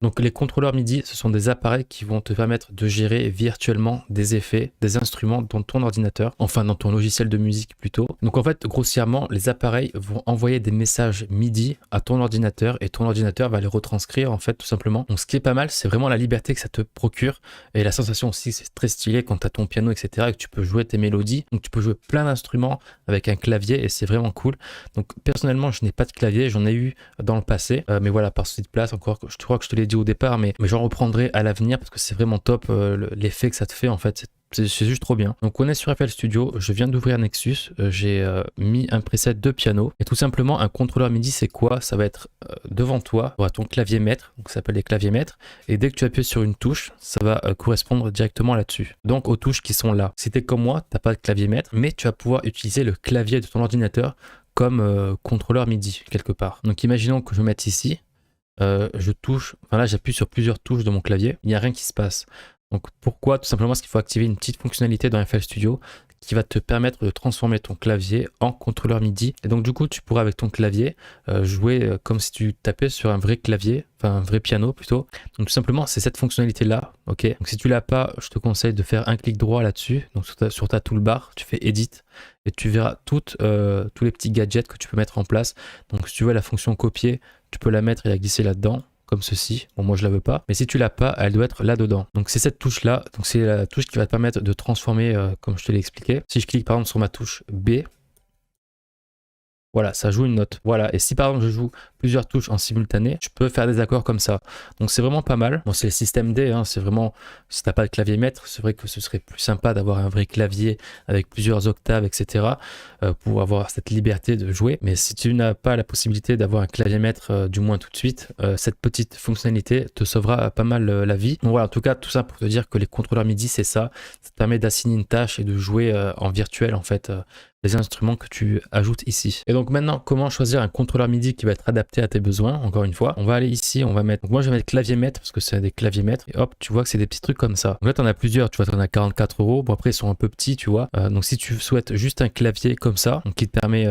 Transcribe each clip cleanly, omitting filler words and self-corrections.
Donc les contrôleurs MIDI, ce sont des appareils qui vont te permettre de gérer virtuellement des effets, des instruments dans ton ordinateur, enfin dans ton logiciel de musique plutôt. Donc en fait, grossièrement, les appareils vont envoyer des messages MIDI à ton ordinateur et ton ordinateur va les retranscrire en fait tout simplement. Donc ce qui est pas mal, c'est vraiment la liberté que ça te procure et la sensation aussi, c'est très stylé quand tu as ton piano, etc. et que tu peux jouer tes mélodies. Donc tu peux jouer plein d'instruments avec un clavier et c'est vraiment cool. Donc personnellement, je n'ai pas de clavier, j'en ai eu dans le passé, mais voilà, par souci de place, encore, je crois que je te l'ai dit au départ, mais j'en reprendrai à l'avenir parce que c'est vraiment top l'effet que ça te fait en fait. C'est juste trop bien. Donc on est sur FL Studio, je viens d'ouvrir Nexus, j'ai mis un preset de piano et tout simplement un contrôleur MIDI c'est quoi? Ça va être devant toi, tu auras ton clavier maître, donc ça s'appelle les claviers maîtres, et dès que tu appuies sur une touche, ça va correspondre directement là-dessus. Donc aux touches qui sont là. Si t'es comme moi, t'as pas de clavier maître, mais tu vas pouvoir utiliser le clavier de ton ordinateur comme contrôleur MIDI quelque part. Donc imaginons que je mette ici, je touche, enfin là j'appuie sur plusieurs touches de mon clavier, il n'y a rien qui se passe. Donc pourquoi? Tout simplement parce qu'il faut activer une petite fonctionnalité dans FL Studio qui va te permettre de transformer ton clavier en contrôleur MIDI. Et donc du coup tu pourras avec ton clavier jouer comme si tu tapais sur un vrai clavier, enfin un vrai piano plutôt. Donc tout simplement c'est cette fonctionnalité là, ok. Donc si tu l'as pas, je te conseille de faire un clic droit là-dessus, donc sur ta toolbar, tu fais Edit et tu verras tous les petits gadgets que tu peux mettre en place. Donc si tu veux la fonction copier, tu peux la mettre et la glisser là-dedans, comme ceci. Bon, moi je la veux pas, mais si tu l'as pas, elle doit être là-dedans. Donc c'est cette touche-là, donc c'est la touche qui va te permettre de transformer, comme je te l'ai expliqué. Si je clique par exemple sur ma touche B, voilà, ça joue une note. Voilà, et si par exemple je joue plusieurs touches en simultané, je peux faire des accords comme ça. Donc c'est vraiment pas mal. Bon, c'est le système D, hein, c'est vraiment, si t'as pas de clavier maître, c'est vrai que ce serait plus sympa d'avoir un vrai clavier avec plusieurs octaves, etc. Pour avoir cette liberté de jouer. Mais si tu n'as pas la possibilité d'avoir un clavier maître, du moins tout de suite, cette petite fonctionnalité te sauvera pas mal la vie. Donc voilà, en tout cas, tout ça pour te dire que les contrôleurs MIDI, c'est ça. Ça te permet d'assigner une tâche et de jouer en virtuel, en fait, les instruments que tu ajoutes ici. Et donc maintenant, comment choisir un contrôleur MIDI qui va être adapté à tes besoins? Encore une fois, on va aller ici, on va mettre, donc moi je vais mettre clavier maître parce que c'est des claviers maîtres, et hop, tu vois que c'est des petits trucs comme ça. Donc là, tu en as plusieurs, tu vois, tu en as 44 euros. Bon, après, ils sont un peu petits, tu vois. Donc si tu souhaites juste un clavier comme ça, donc qui te permet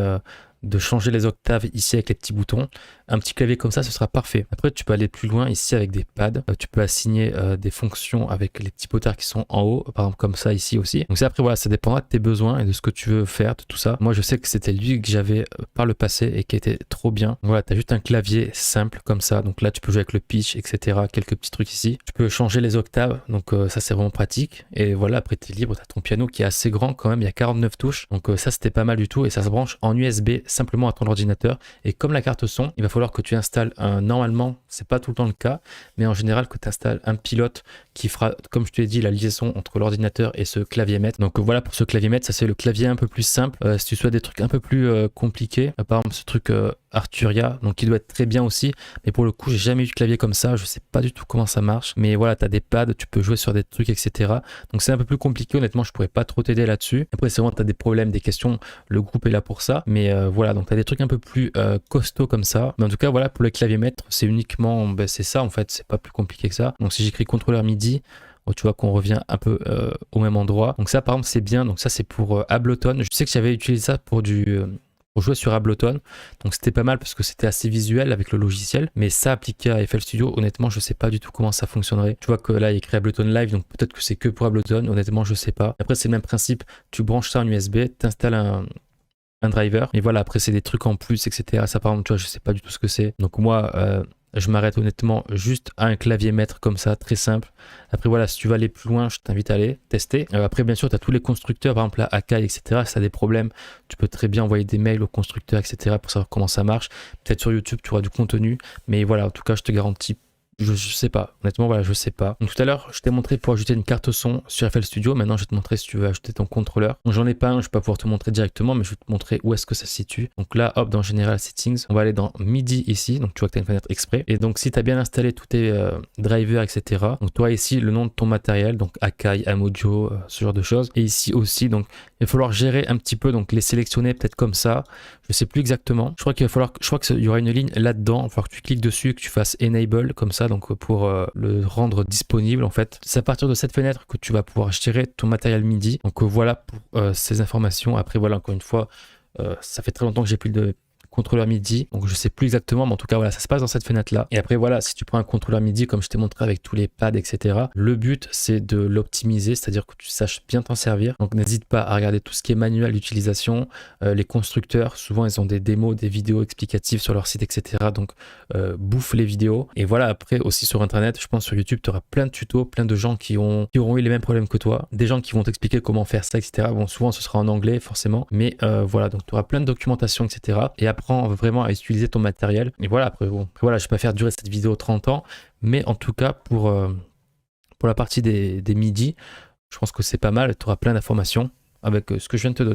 de changer les octaves ici avec les petits boutons, un petit clavier comme ça, ce sera parfait. Après, tu peux aller plus loin ici avec des pads. Tu peux assigner des fonctions avec les petits potards qui sont en haut, par exemple comme ça ici aussi. Donc ça, après, voilà, ça dépendra de tes besoins et de ce que tu veux faire, de tout ça. Moi, je sais que c'était lui que j'avais par le passé et qui était trop bien. Donc, voilà, tu as juste un clavier simple comme ça. Donc là, tu peux jouer avec le pitch, etc. Quelques petits trucs ici. Tu peux changer les octaves. Donc ça, c'est vraiment pratique. Et voilà, après, tu es libre. Tu as ton piano qui est assez grand quand même. Il y a 49 touches. Donc ça, c'était pas mal du tout. Et ça se branche en USB simplement à ton ordinateur. Et comme la carte son, il va falloir que tu installes normalement, c'est pas tout le temps le cas, mais en général que tu installes un pilote qui fera, comme je te l'ai dit, la liaison entre l'ordinateur et ce clavier maître. Donc voilà, pour ce clavier maître, ça c'est le clavier un peu plus simple. Si tu souhaites des trucs un peu plus compliqués, par exemple ce truc Arturia, donc qui doit être très bien aussi, mais pour le coup j'ai jamais eu de clavier comme ça, je sais pas du tout comment ça marche, mais voilà, tu as des pads, tu peux jouer sur des trucs, etc. Donc c'est un peu plus compliqué, honnêtement je pourrais pas trop t'aider là-dessus. Après c'est vraiment, tu as des problèmes, des questions, le groupe est là pour ça, mais voilà, donc tu as des trucs un peu plus costauds comme ça, mais en tout cas voilà, pour le clavier maître c'est uniquement, c'est ça en fait, c'est pas plus compliqué que ça. Donc si j'écris contrôleur MIDI, tu vois qu'on revient un peu au même endroit. Donc ça par exemple c'est bien, donc ça c'est pour Ableton. Je sais que j'avais utilisé ça pour pour jouer sur Ableton, donc c'était pas mal parce que c'était assez visuel avec le logiciel, mais ça appliqué à FL Studio, honnêtement je sais pas du tout comment ça fonctionnerait. Tu vois que là il y a écrit Ableton Live, donc peut-être que c'est que pour Ableton, honnêtement je sais pas. Après c'est le même principe, tu branches ça en USB, t'installes un driver, et voilà, après c'est des trucs en plus, etc. Ça par exemple, tu vois, je sais pas du tout ce que c'est. Donc moi, je m'arrête honnêtement juste à un clavier maître comme ça, très simple. Après voilà, si tu veux aller plus loin, je t'invite à aller tester. Après bien sûr, tu as tous les constructeurs, par exemple la Akai, etc. Si tu as des problèmes, tu peux très bien envoyer des mails aux constructeurs, etc. pour savoir comment ça marche. Peut-être sur YouTube, tu auras du contenu. Mais voilà, en tout cas, je te garantis, je sais pas, honnêtement voilà, je sais pas. Donc tout à l'heure je t'ai montré pour ajouter une carte son sur FL Studio, maintenant je vais te montrer si tu veux ajouter ton contrôleur. Donc j'en ai pas un, je vais pas pouvoir te montrer directement, mais je vais te montrer où est-ce que ça se situe. Donc là hop, dans General Settings, on va aller dans MIDI ici, donc tu vois que tu as une fenêtre exprès. Et donc si tu as bien installé tous tes drivers, etc. Donc toi ici le nom de ton matériel, donc Akai, Amodio, ce genre de choses. Et ici aussi, donc il va falloir gérer un petit peu, donc les sélectionner peut-être comme ça, je sais plus exactement. Je crois qu'il va falloir, je crois qu'il y aura une ligne là-dedans, il va falloir que tu cliques dessus, que tu fasses Enable comme ça, donc pour le rendre disponible en fait. C'est à partir de cette fenêtre que tu vas pouvoir gérer ton matériel MIDI. Donc voilà pour ces informations. Après voilà, encore une fois, ça fait très longtemps que j'ai plus de contrôleur MIDI. Donc je sais plus exactement, mais en tout cas voilà, ça se passe dans cette fenêtre là. Et après voilà, si tu prends un contrôleur MIDI comme je t'ai montré avec tous les pads, etc., le but c'est de l'optimiser, c'est-à-dire que tu saches bien t'en servir. Donc n'hésite pas à regarder tout ce qui est manuel d'utilisation. Les constructeurs, souvent ils ont des démos, des vidéos explicatives sur leur site, etc. Donc bouffe les vidéos. Et voilà, après aussi sur internet, je pense sur YouTube, tu auras plein de tutos, plein de gens qui auront eu les mêmes problèmes que toi, des gens qui vont t'expliquer comment faire ça, etc. Bon, souvent ce sera en anglais forcément, mais voilà, donc tu auras plein de documentation, etc. Et apprends vraiment à utiliser ton matériel. Et voilà, après, bon, voilà, je vais pas faire durer cette vidéo 30 ans, mais en tout cas pour la partie des MIDI, je pense que c'est pas mal, tu auras plein d'informations avec ce que je viens de te donner.